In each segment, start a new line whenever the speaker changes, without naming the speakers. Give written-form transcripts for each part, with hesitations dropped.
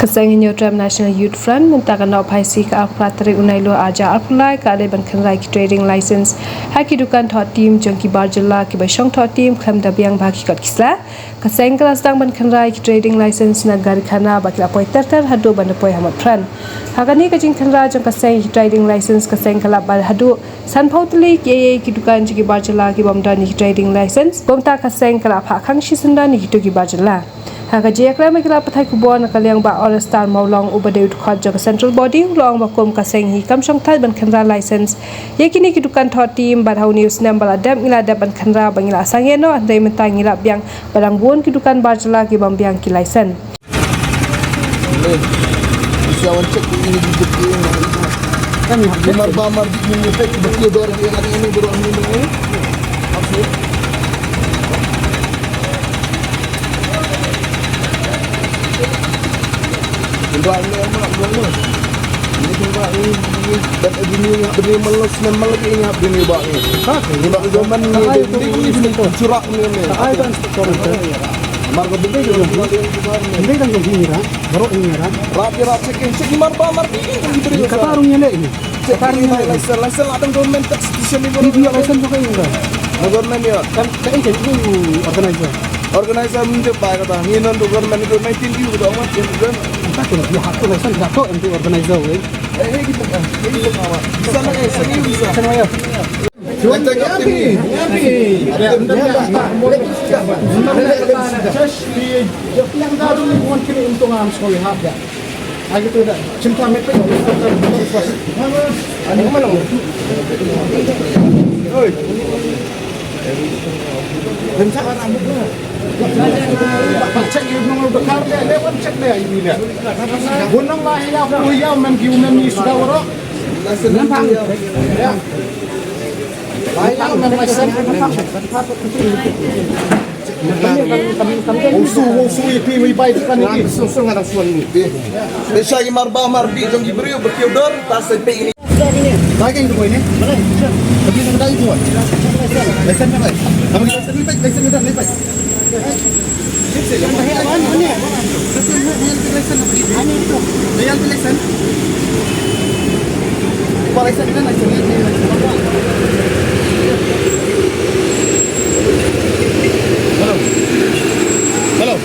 Kaseng Nyotram National Youth Front mentakan operasi ke Apratri Unailu aja apply ke ada bankan rai trading license haki dukan thot team jongki barjala ki basong thot team kham dabiang bagi kot kisla Kaseng kelas dang bankan rai trading license nagar khana bakil apoi terter hadu bandapoi hamot fran hagani kajing khanra jong Kaseng trading license Kaseng kala bal hadu sanpautli ki dukan jiki barjala ki bomda ni trading license bomta Kaseng kala pha khangshi sunda ni ki barjala Haka jekla megla pathai kubon kaliang ba all star maulong ubade khot jog central body long ba kom Kaseng hi kam song thai ban khanra license yakini ki dukan thot team ba hau news number adam ila da ban khanra bangila sangeno andai mentang ila biang barang bon ki dukan barjala ki bam biang ki license
Siawan cek ini di depan kan mar di ini tek betul dor yang ini dorong ini maksud Tuan ni apa nak ini tuan ini dan begini beri melos memang lagi ini begini bak ni. Ini bak zaman ni curak ni ni.
Ai dan sektor itu.
Marga benda je.
Ini kan begini kan. Baru ini kan.
Rapi cek marba marbi ini beri.
Kata arungnya le ini.
Kata arungnya license ada government tax station ni.
Dia license juga ini kan.
Government ya.
Kan ini organizer.
Organizer menjadi baik kata. Ini non government itu 19 view kita amat kan.
Tak kena dia hak tu license tak tu untuk organizer we.
Gitu kan. Ini apa? Sana sini bisa.
Sana ya.
Cuan cakap ni.
Yang baru ni bukan kini untuk am sekolah harga. Ayo tu dah. Cinta mepet. Ani mana? Oi. Rencana rambut lah. Cek you nong bekar dia lewat cek dia ini dia. Gunung lah ya ya mem kiu mem ni sudah orang. Nampak ya. Ayah mem macam Usu itu wibai depan ini.
Susu ngarang suan ni. Desa ki marba marbi jong ki beriu berkiudor tas pe ini.
Lagi yang ini. Mana? Bagi kita itu. Lesen apa? Kamu lesen ni baik, lesen dah baik. Yang bahaya mana ni? Lesen apa? Ani itu. Yang lesen. Kalau lesen kan lesen ni. Hello. Hello.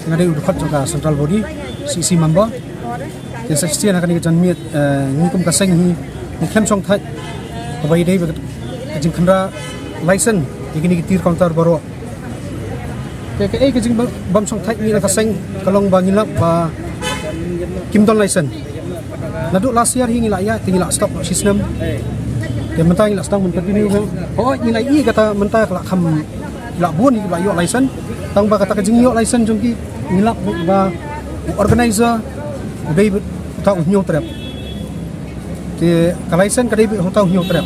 Ngade udkhot juga central body CC member yang seksien akan ikan miet nikum Kaseng ni nikem song thai abai dei kajing khandra license ikini tir counter baro ke kajing bam song thai ni Kaseng kalong bangilap ba kimdon license nadu last year hingila ya tingila stop system dia mentang ila stang continue oh nilai i kata mentah kelak kham la bun ni ba yo license tang ba kata kajing yo license jongki ngilap ba organizer udai tau nyo trap te kalaisan kadai bi tau nyo trap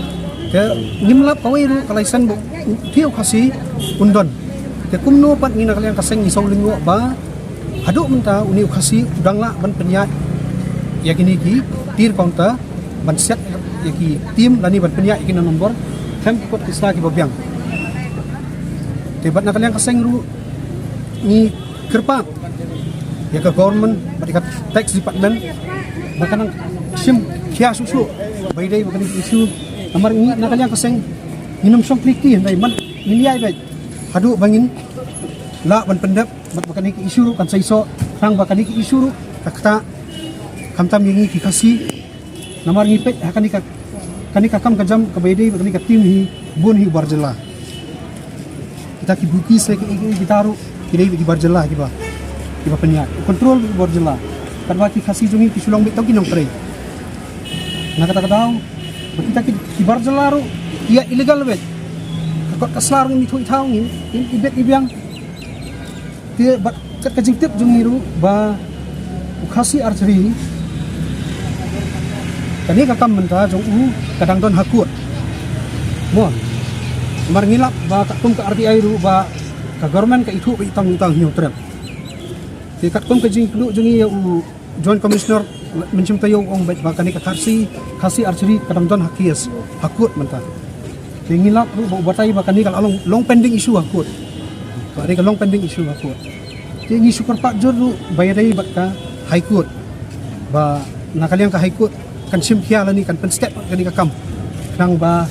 te ngimlap kawai ru kalaisan bu thiu khasi undon te kumno pat ni na kalian Kaseng isau lingwa ba hadu menta uni khasi udangla ban penyat yakini ki tir counter ban set yaki tim lani ban penyat yakini nombor hem kot kisah ki babiang te bat na kalian Kaseng ru ni kerpa ya ke government berikat tax department bahkan sim kia susu bai dai bahkan isu amar ni nak kalian Kaseng minum song kliki dai man niliai baik hadu bangin la ban pendap bahkan iki isu kan saiso rang bahkan iki isu kata kamtam yang iki kasi namar ni pet akanika kam kajam ke bai dai bahkanika tim hi bun hi barjala kita ki buki se ki gitaru kidai ki barjala ki ba penyat kontrol barjala kan baki khasi jungi ki sulong betau ki nong trei na kata kita kibar jelaru ia ilegal bet kakot kaslar ni thui thau ni ibet ibyang dia bat kajing tip jungiru ba ukhasi archery kani kakam menta jong kadang don hakut mon mar ngilap ba katum ka RTI ru ba ka government ka itu itang hiu trem ti katum kajing klu jungi ya joint commissioner mencium tayo ong bet ba kani ka khasi archery kadang don hakias hakut menta ti ngilap ru ba batai ba kani ka long pending issue hakut ba ni ka long pending issue hakut ti ngi super pak jor ru bayadai bat ka high court ba nakaliang ka high court kan simkia lani kan pen step kani ka kam nang ba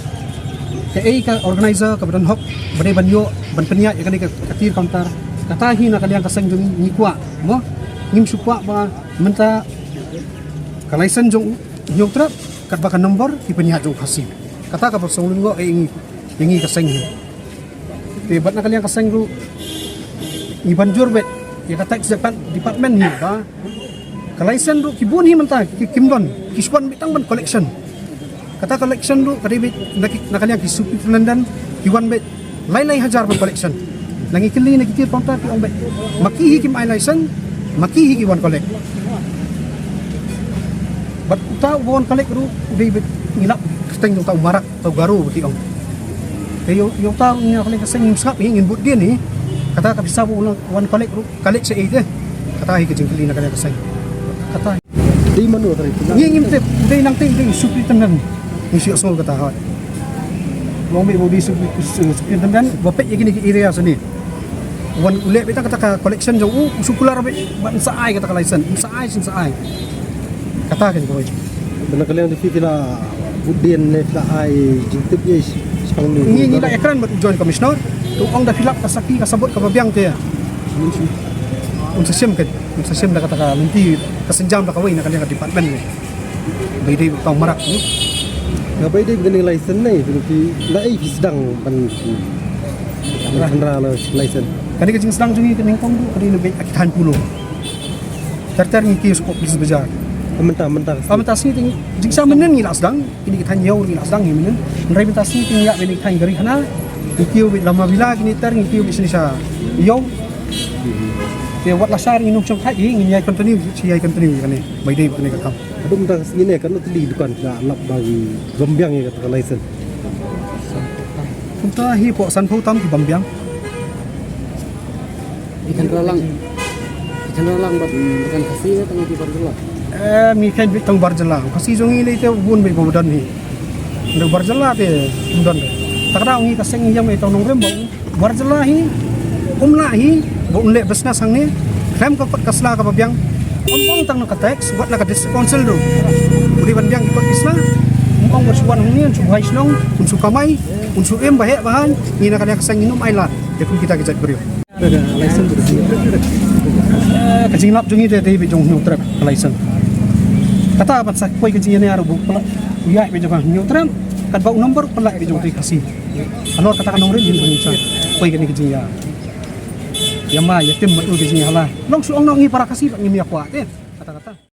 ka ka organizer ka badan hok badai banyo ban penya kani ka katir counter katahi nakaliang ka sang jung ni kwa mo ngim supwa ba menta ka license jong nyok trap kat ba ka nomor ki penya jong khasi kata ka bersong lungo ingi ka sang te bat nakaliang ka sang ru ni banjur bet ya kata department ni ba kalaisan ru kibun hi menta kimdon kiswan bitang ban collection kata collection ru kadibit nakaliang kisupi London kiwan bet lain-lain hajar ban collection langi kili na kitir ponta ki ong bet makihi kim ai license makihi kiwan collect bat uta won collect ru dibit ngilap steng tau marak tau garu ti ong kayo yung tao nga collect kasing yung sap ingin but din ni kata ka bisa mo one collect sa 8 kata hi kajing kili na kanya kasay kata
di manu tadi
ngingim tip day nang ting supri tanan ni siya small kata ha mo may body supri tanan bapet yagi ni area sini one ule beta kata ka collection jo sukular be ban sa ai kata ka license sa ai kata kan ko
benar kalian di fitila budien ne fila ai jintip ye spang ni
ngi la ekran bat joint commissioner tu ong da filap kasaki kasabot ka babyang te sa sim da kata ka menti kasenjam da kawai na kalian department ni bay day tong marak ni
ngabai dia gani license ni tapi lai sedang ban kamera license
kani kajing sedang jungi kening kong du kani lebih akitan pulo terter ni kios kok bis bajar mentah sini ting jingsa menen ngilas dang ini kita nyau ngilas dang ni menen nrai mentah sini ting ya benik thang gari hana ikio bit lama bila kini ter ikio bit sini sa yo dia wat lasar inung chong thai ingin yai continue kani by day kani kakam
aduh mentah sini kan tadi dukan ka lap bagi bombyang ya kata license
punta hi po san pho tam ki bombyang
ikan ralang bukan kasih tengah di Barjela
mi kan bit tong barjela kasi jongi le te bun be bodan ni ndo barjela te bodan takra ngi kaseng yang me tong nongrem bo barjela hi umla hi bo unle besna sang ni krem ko pat kasla ka babyang ompong tang no ka tax buat la ka discouncil do budi ban byang ko isla ompong bo suwan ni un subhai snong un su kamai un su em bahe bahan ni na ka kaseng inum aila de kun kita gejat brio
ada license
kajing lap jungi te te be jong no trap license kata bat sak koi kajing ni aru bu pala ya be jong no trap kat bau nomor pala be jong te kasih alor kata kan nomor ni bani sa koi kani kajing ya yama yatim matu kajing hala long suong no ngi para kasih ngi mi akwa te